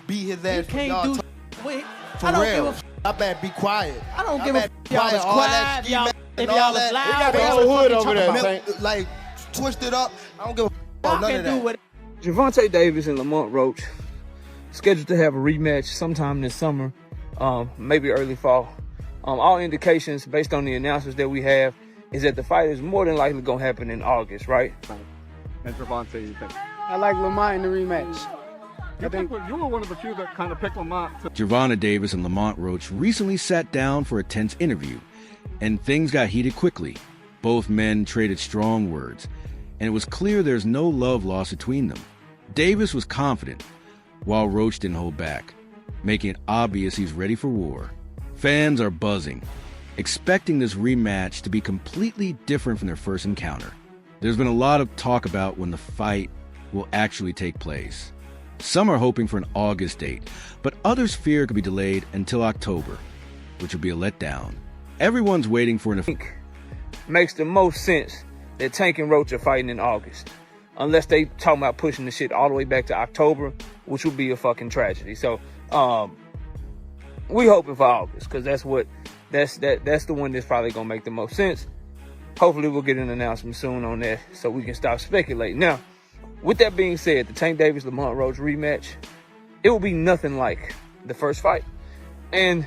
beat his ass for y'all. I don't give a f. I better be quiet. I don't give a f. Y'all was all that quiet. Y'all, if all y'all that. was loud, They got the other hood over there. Like twisted up. I don't give a f about none of that. Gervonta Davis and Lamont Roach scheduled to have a rematch sometime this summer, maybe early fall. All indications, based on the announcements that we have, is that the fight is more than likely going to happen in August, right? And Gervonta, you think? I like Lamont in the rematch. I think you were one of the few that kind of picked Lamont. Gervonta Davis and Lamont Roach recently sat down for a tense interview, and things got heated quickly. Both men traded strong words, and it was clear there's no love lost between them. Davis was confident, while Roach didn't hold back, making it obvious he's ready for war. Fans are buzzing, expecting this rematch to be completely different from their first encounter. There's been a lot of talk about when the fight will actually take place. Some are hoping for an August date, but others fear it could be delayed until October, which would be a letdown. Everyone's waiting for an... Makes the most sense that Tank and Roach are fighting in August, unless they talking about pushing the shit all the way back to October, which would be a fucking tragedy. So, we hoping for August, because that's the one that's probably gonna make the most sense. Hopefully we'll get an announcement soon on that so we can stop speculating. Now, with that being said, the Tank Davis Lamont Roach rematch, it will be nothing like the first fight. And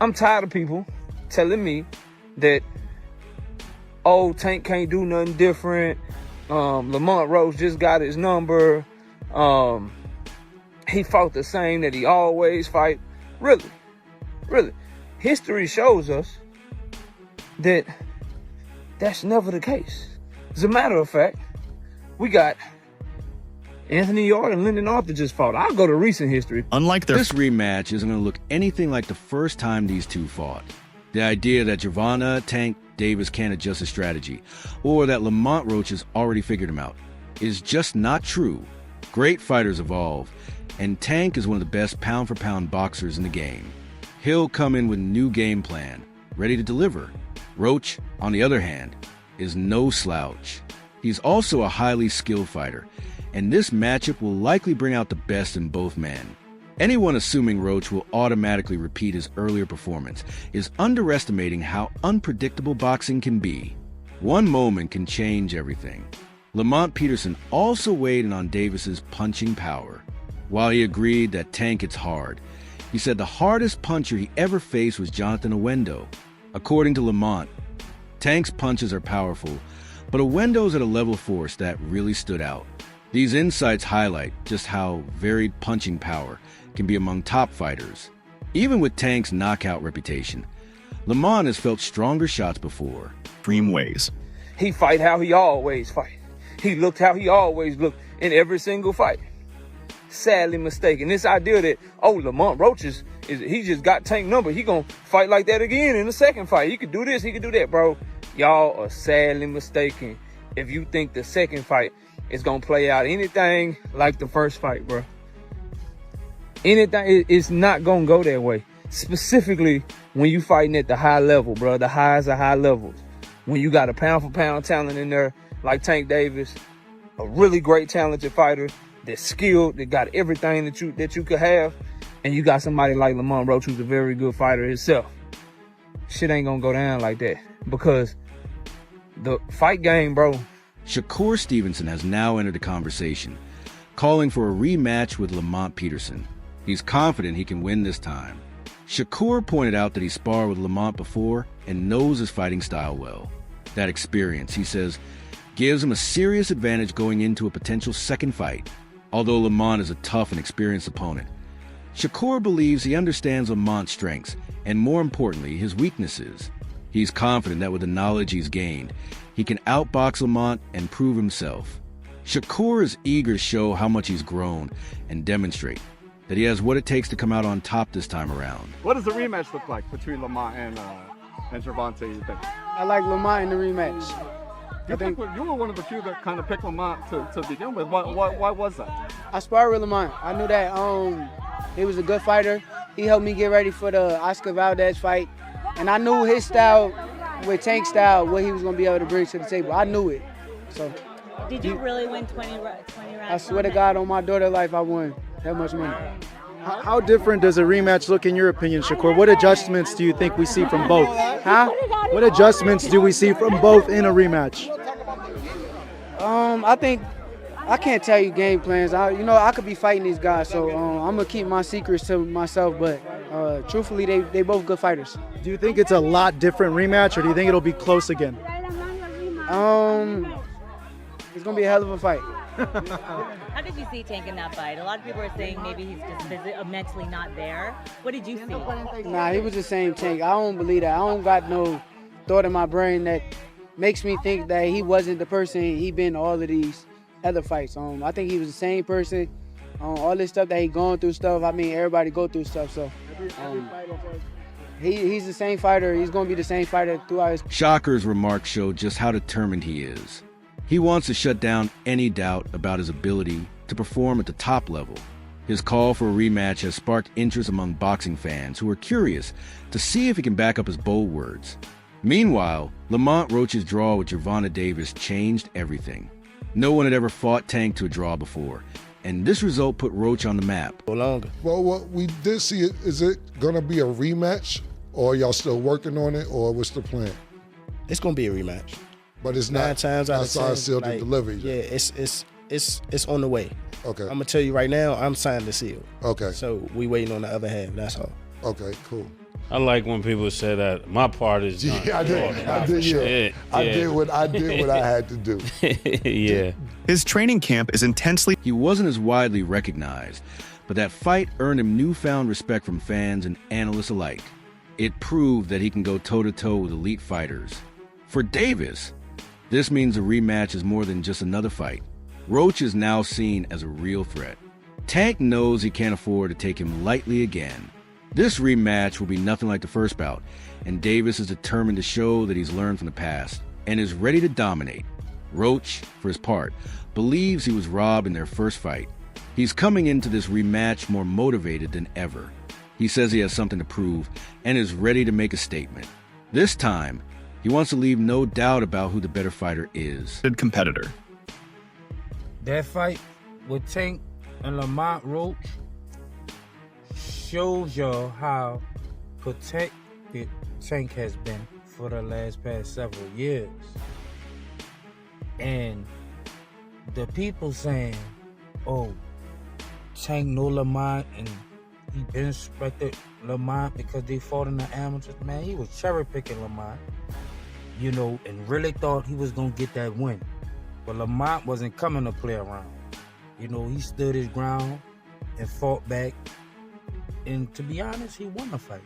I'm tired of people telling me that, oh, Tank can't do nothing different. Lamont Roach just got his number. He fought the same that he always fight. Really, history shows us that that's never the case. As a matter of fact, we got Anthony Yarde and Lyndon Arthur just fought. I'll go to recent history. Unlike this rematch isn't going to look anything like the first time these two fought. The idea that Gervonta, Tank, Davis can't adjust his strategy, or that Lamont Roach has already figured him out, is just not true. Great fighters evolve, and Tank is one of the best pound-for-pound boxers in the game. He'll come in with a new game plan, ready to deliver. Roach, on the other hand, is no slouch. He's also a highly skilled fighter, and this matchup will likely bring out the best in both men. Anyone assuming Roach will automatically repeat his earlier performance is underestimating how unpredictable boxing can be. One moment can change everything. Lamont Peterson also weighed in on Davis's punching power. While he agreed that Tank hits hard, he said the hardest puncher he ever faced was Jonathan Owendo. According to Lamont, Tank's punches are powerful, but Owendo's at a level of force that really stood out. These insights highlight just how varied punching power can be among top fighters. Even with Tank's knockout reputation, Lamont has felt stronger shots before. Extreme ways. He fight how he always fight. He looked how he always looked in every single fight. Sadly mistaken. This idea that, oh, Lamont Roach he just got Tank number. He gonna fight like that again in the second fight. He could do this, he could do that, bro. Y'all are sadly mistaken if you think the second fight is gonna play out anything like the first fight, bro. Anything, it's not gonna go that way. Specifically when you fighting at the high level, bro. The highs are high levels. When you got a pound for pound talent in there like Tank Davis, a really great talented fighter that's skilled, that got everything that you could have, and you got somebody like Lamont Roach who's a very good fighter himself. Shit ain't gonna go down like that because the fight game, bro. Shakur Stevenson has now entered the conversation, calling for a rematch with Lamont Peterson. He's confident he can win this time. Shakur pointed out that he sparred with Lamont before and knows his fighting style well. That experience, he says, gives him a serious advantage going into a potential second fight. Although Lamont is a tough and experienced opponent, Shakur believes he understands Lamont's strengths and, more importantly, his weaknesses. He's confident that with the knowledge he's gained, he can outbox Lamont and prove himself. Shakur is eager to show how much he's grown and demonstrate that he has what it takes to come out on top this time around. What does the rematch look like between Lamont and Gervonta, you think? I like Lamont in the rematch. You think you were one of the few that kind of picked Lamont to begin with. Why was that? I sparred with Lamont. I knew that he was a good fighter. He helped me get ready for the Oscar Valdez fight. And I knew his style, with Tank's style, what he was going to be able to bring to the table. I knew it. So. Did you really win 20 rounds? I swear to God, on my daughter's life, I won. that much money. How different does a rematch look in your opinion, Shakur? What adjustments do you think we see from both? Huh? What adjustments do we see from both in a rematch? I think I can't tell you game plans. I could be fighting these guys, so I'm gonna keep my secrets to myself. But truthfully, they both good fighters. Do you think it's a lot different rematch, or do you think it'll be close again? It's gonna be a hell of a fight. How did you see Tank in that fight? A lot of people are saying maybe he's just mentally not there. What did you see? Nah, he was the same Tank. I don't believe that. I don't got no thought in my brain that makes me think that he wasn't the person he been all of these other fights. I think he was the same person. All this stuff that he going through stuff. I mean, everybody go through stuff. So he's the same fighter. He's gonna be the same fighter throughout his. Shocker's remarks show just how determined he is. He wants to shut down any doubt about his ability to perform at the top level. His call for a rematch has sparked interest among boxing fans who are curious to see if he can back up his bold words. Meanwhile, Lamont Roach's draw with Gervonta Davis changed everything. No one had ever fought Tank to a draw before, and this result put Roach on the map. Well, what we did see, is it going to be a rematch, or y'all still working on it, or what's the plan? It's going to be a rematch. But it's 9 times out of 10. Sealed to deliver. Yeah, it's on the way. Okay. I'm gonna tell you right now, I'm signed the seal. Okay. So we waiting on the other half. That's all. Okay, cool. I like when people say that my part is done. Yeah, I did. Yeah. I did what I had to do. Yeah. His training camp is intensely. He wasn't as widely recognized, but that fight earned him newfound respect from fans and analysts alike. It proved that he can go toe-to-toe with elite fighters. For Davis, this means a rematch is more than just another fight. Roach is now seen as a real threat. Tank knows he can't afford to take him lightly again. This rematch will be nothing like the first bout, and Davis is determined to show that he's learned from the past and is ready to dominate. Roach, for his part, believes he was robbed in their first fight. He's coming into this rematch more motivated than ever. He says he has something to prove and is ready to make a statement. This time, he wants to leave no doubt about who the better fighter is. Good competitor. That fight with Tank and Lamont Roach shows y'all how protected Tank has been for the past several years. And the people saying, oh, Tank know Lamont and he been respected Lamont because they fought in the amateurs. Man, he was cherry picking Lamont, and really thought he was gonna get that win. But Lamont wasn't coming to play around. He stood his ground and fought back. And to be honest, he won the fight.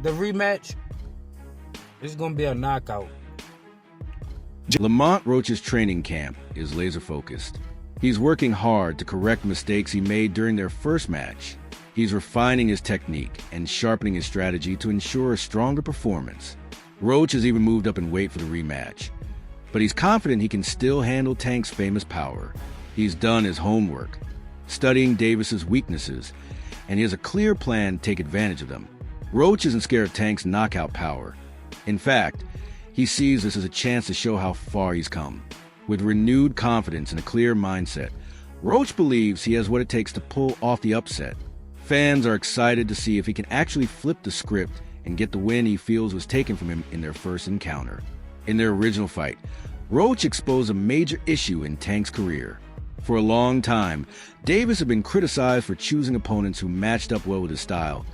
The rematch is gonna be a knockout. Lamont Roach's training camp is laser focused. He's working hard to correct mistakes he made during their first match. He's refining his technique and sharpening his strategy to ensure a stronger performance. Roach has even moved up in weight for the rematch, but he's confident he can still handle Tank's famous power. He's done his homework, studying Davis's weaknesses, and he has a clear plan to take advantage of them. Roach isn't scared of Tank's knockout power. In fact, he sees this as a chance to show how far he's come. With renewed confidence and a clear mindset, Roach believes he has what it takes to pull off the upset. Fans are excited to see if he can actually flip the script and get the win he feels was taken from him in their first encounter. In their original fight, Roach exposed a major issue in Tank's career. For a long time, Davis had been criticized for choosing opponents who matched up well with his style,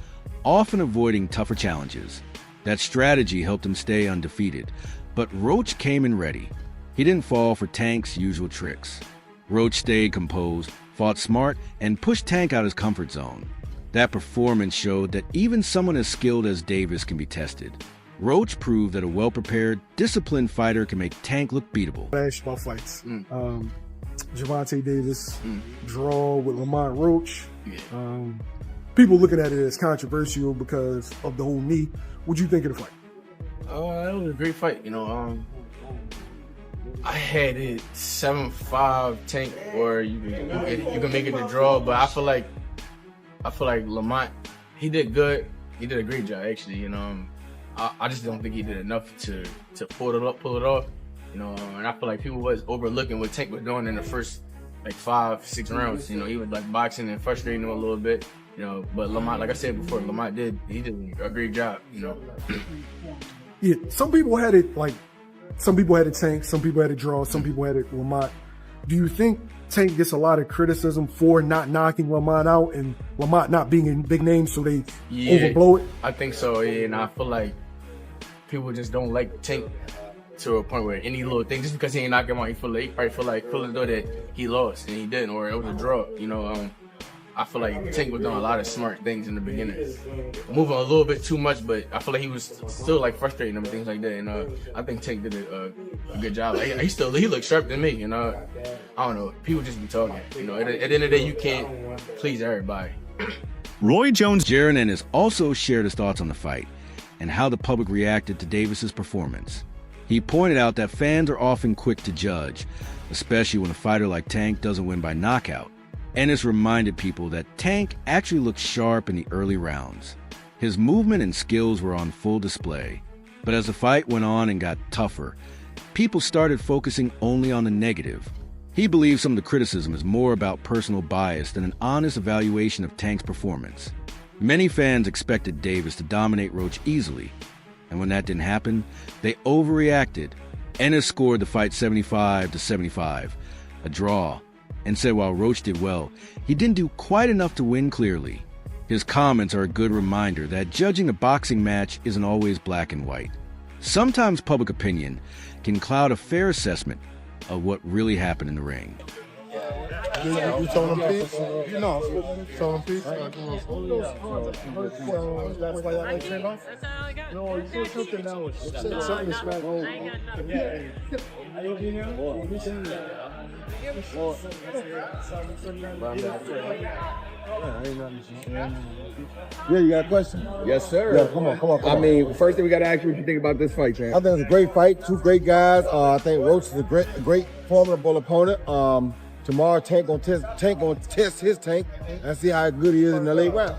often avoiding tougher challenges. That strategy helped him stay undefeated, but Roach came in ready. He didn't fall for Tank's usual tricks. Roach stayed composed, fought smart, and pushed Tank out of his comfort zone. That performance showed that even someone as skilled as Davis can be tested. Roach proved that a well-prepared, disciplined fighter can make Tank look beatable. Ask about fights. Gervonta Davis, draw with Lamont Roach. People looking at it as controversial because of the whole knee. What'd you think of the fight? It was a great fight. I had it 7-5 Tank, or you can make it the draw. But I feel like Lamont, he did good. He did a great job, actually. I just don't think he did enough to pull it off. And I feel like people was overlooking what Tank was doing in the first like 5-6 rounds. You know, he was like boxing and frustrating him a little bit. You know, but Lamont, like I said before, Lamont did a great job. You know. Yeah, some people had it Tank, some people had it Draw, some people had it Lamont. Do you think Tank gets a lot of criticism for not knocking Lamont out and Lamont not being in big names, so they overblow it? I think so, yeah, and I feel like people just don't like Tank to a point where any little thing, just because he ain't knock him out, he probably feel as though that he lost and he didn't, or it was a draw. You know, I feel like Tank was doing a lot of smart things in the beginning, moving a little bit too much, but I feel like he was still like frustrating him and things like that. And I think Tank did a good job. Like, he looked sharp to me. You know, I don't know. People just be talking. You know, at the end of the day, you can't please everybody. Roy Jones Jaranen has also shared his thoughts on the fight and how the public reacted to Davis's performance. He pointed out that fans are often quick to judge, especially when a fighter like Tank doesn't win by knockout. Ennis reminded people that Tank actually looked sharp in the early rounds. His movement and skills were on full display. But as the fight went on and got tougher, people started focusing only on the negative. He believes some of the criticism is more about personal bias than an honest evaluation of Tank's performance. Many fans expected Davis to dominate Roach easily, and when that didn't happen, they overreacted. Ennis scored the fight 75-75, a draw, and said while Roach did well, he didn't do quite enough to win clearly. His comments are a good reminder that judging a boxing match isn't always black and white. Sometimes public opinion can cloud a fair assessment of what really happened in the ring. You told him peace? You know, told him peace? That's why y'all like turned off? No, you said something now. Something is smack. Yeah, you got a question? Yes, sir. Yeah, come on. I mean, first thing we got to ask you what you think about this fight, man. I think it's a great fight. Two great guys. I think Roach is a great formidable opponent. Tomorrow, Tank gonna test his Tank and see how good he is in the late round.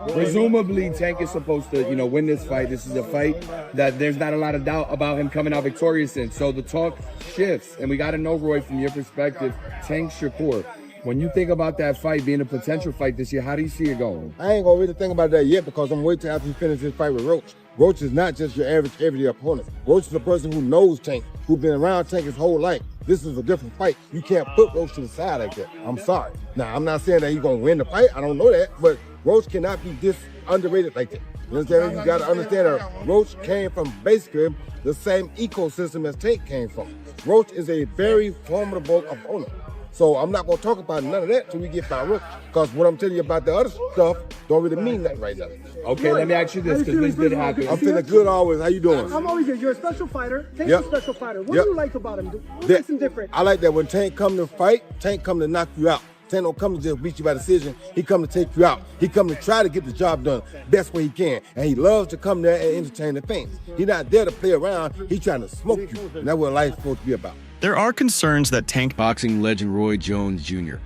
Presumably, Tank is supposed to, win this fight. This is a fight that there's not a lot of doubt about him coming out victorious in. So the talk shifts, and we got to know, Roy, from your perspective, Tank Shakur. When you think about that fight being a potential fight this year, how do you see it going? I ain't gonna really think about that yet because I'm waiting after he finishes his fight with Roach. Roach is not just your average everyday opponent. Roach is a person who knows Tank, who's been around Tank his whole life. This is a different fight. You can't put Roach to the side like that. I'm sorry. Now, I'm not saying that he's gonna win the fight. I don't know that, but Roach cannot be this underrated like that. You understand? You gotta understand that Roach came from basically the same ecosystem as Tank came from. Roach is a very formidable opponent. So I'm not gonna talk about none of that till we get by Roach, because what I'm telling you about the other stuff don't really mean nothing right now. Okay, let me ask you this, because this did happen. I'm feeling good always. How you doing? I'm always good. You're a special fighter. Tank's a special fighter. What do you like about him? What makes him different? I like that when Tank come to fight, Tank come to knock you out. Tank don't come to just beat you by decision. He come to take you out. He come to try to get the job done best way he can. And he loves to come there and entertain the fans. He's not there to play around. He's trying to smoke you. And that's what life's supposed to be about. There are concerns that Tank boxing legend Roy Jones Jr.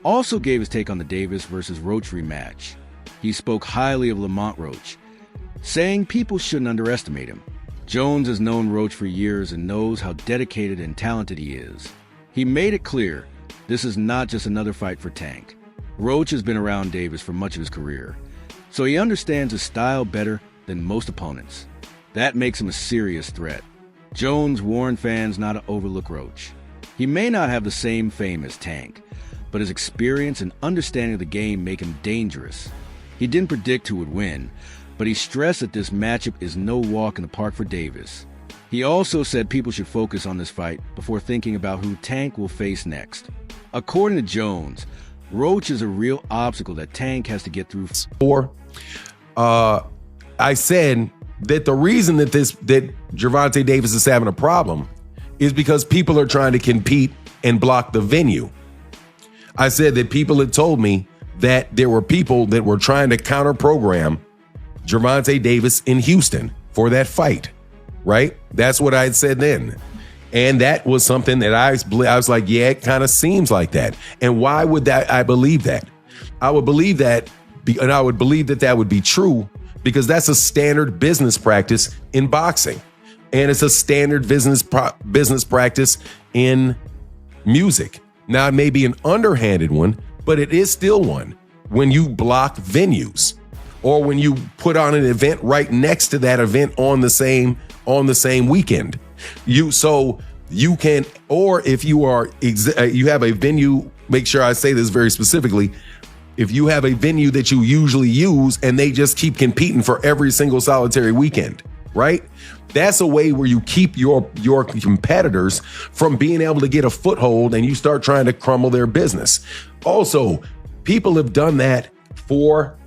also gave his take on the Davis versus Roach rematch. He spoke highly of Lamont Roach, saying people shouldn't underestimate him. Jones has known Roach for years and knows how dedicated and talented he is. He made it clear this is not just another fight for Tank. Roach has been around Davis for much of his career, so he understands his style better than most opponents. That makes him a serious threat. Jones warned fans not to overlook Roach. He may not have the same fame as Tank, but his experience and understanding of the game make him dangerous. He didn't predict who would win, but he stressed that this matchup is no walk in the park for Davis. He also said people should focus on this fight before thinking about who Tank will face next. According to Jones, Roach is a real obstacle that Tank has to get through. I said that the reason that Gervonta Davis is having a problem is because people are trying to compete and block the venue. I said that people had told me that there were people that were trying to counter program Gervonta Davis in Houston for that fight, right? That's what I had said then. And that was something that I was like, yeah, it kind of seems like that. And why would that? I believe that. I would believe that, and I would believe that that would be true because that's a standard business practice in boxing. And it's a standard business practice in music. Now, it may be an underhanded one, but it is still one when you block venues or when you put on an event right next to that event on the same weekend. You can, or if you are, you have a venue, make sure I say this very specifically, if you have a venue that you usually use and they just keep competing for every single solitary weekend, right? That's a way where you keep your competitors from being able to get a foothold and you start trying to crumble their business. Also, people have done that for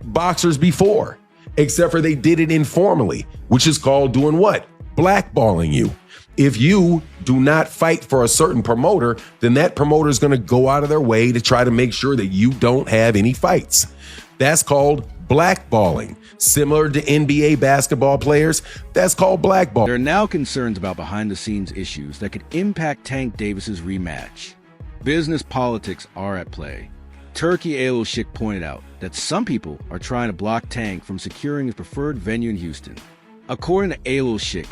boxers before, except for they did it informally, which is called doing what? Blackballing you. If you do not fight for a certain promoter, then that promoter is going to go out of their way to try to make sure that you don't have any fights. That's called blackballing. Similar to NBA basketball players, that's called blackball. There are now concerns about behind-the-scenes issues that could impact Tank Davis's rematch. Business politics are at play. Turki Ayolshik pointed out that some people are trying to block Tank from securing his preferred venue in Houston. According to Ayolshik,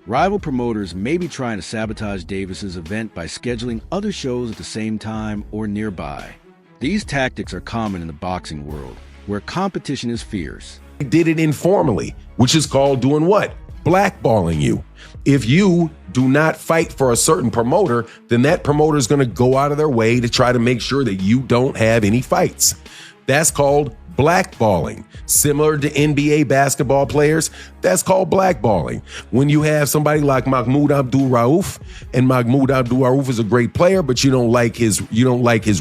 rival promoters may be trying to sabotage Davis's event by scheduling other shows at the same time or nearby. These tactics are common in the boxing world, where competition is fierce. They did it informally, which is called doing what? Blackballing you. If you do not fight for a certain promoter, then that promoter is going to go out of their way to try to make sure that you don't have any fights. That's called blackballing. Similar to NBA basketball players, that's called blackballing. When you have somebody like Mahmoud Abdul Rauf, and Mahmoud Abdul Rauf is a great player, but you don't like his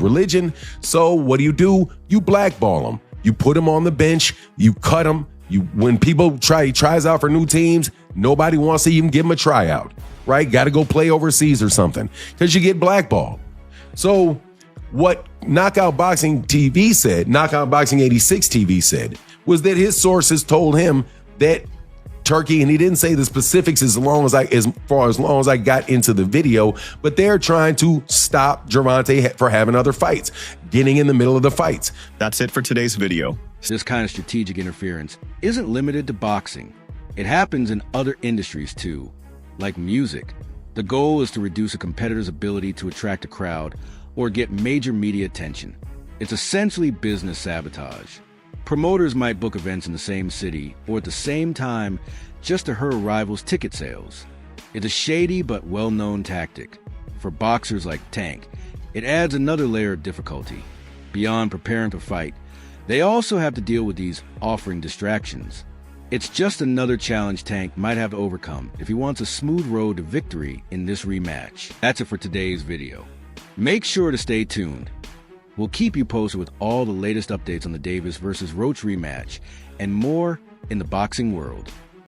religion. So what do? You blackball him. You put him on the bench. You cut him. When people he tries out for new teams, nobody wants to even give him a tryout, right? Got to go play overseas or something because you get blackballed. So what Knockout Boxing TV said, Knockout Boxing 86 TV said, was that his sources told him that Turki, and he didn't say the specifics as long as I got into the video, but they're trying to stop Gervonta for having other fights, getting in the middle of the fights. That's it for today's video. This kind of strategic interference isn't limited to boxing. It happens in other industries too, like music. The goal is to reduce a competitor's ability to attract a crowd or get major media attention. It's essentially business sabotage. Promoters might book events in the same city or at the same time just to hurt a rival's ticket sales. It's a shady but well-known tactic. For boxers like Tank, it adds another layer of difficulty. Beyond preparing for fight, they also have to deal with these offering distractions. It's just another challenge Tank might have to overcome if he wants a smooth road to victory in this rematch. That's it for today's video. Make sure to stay tuned. We'll keep you posted with all the latest updates on the Davis vs. Roach rematch and more in the boxing world.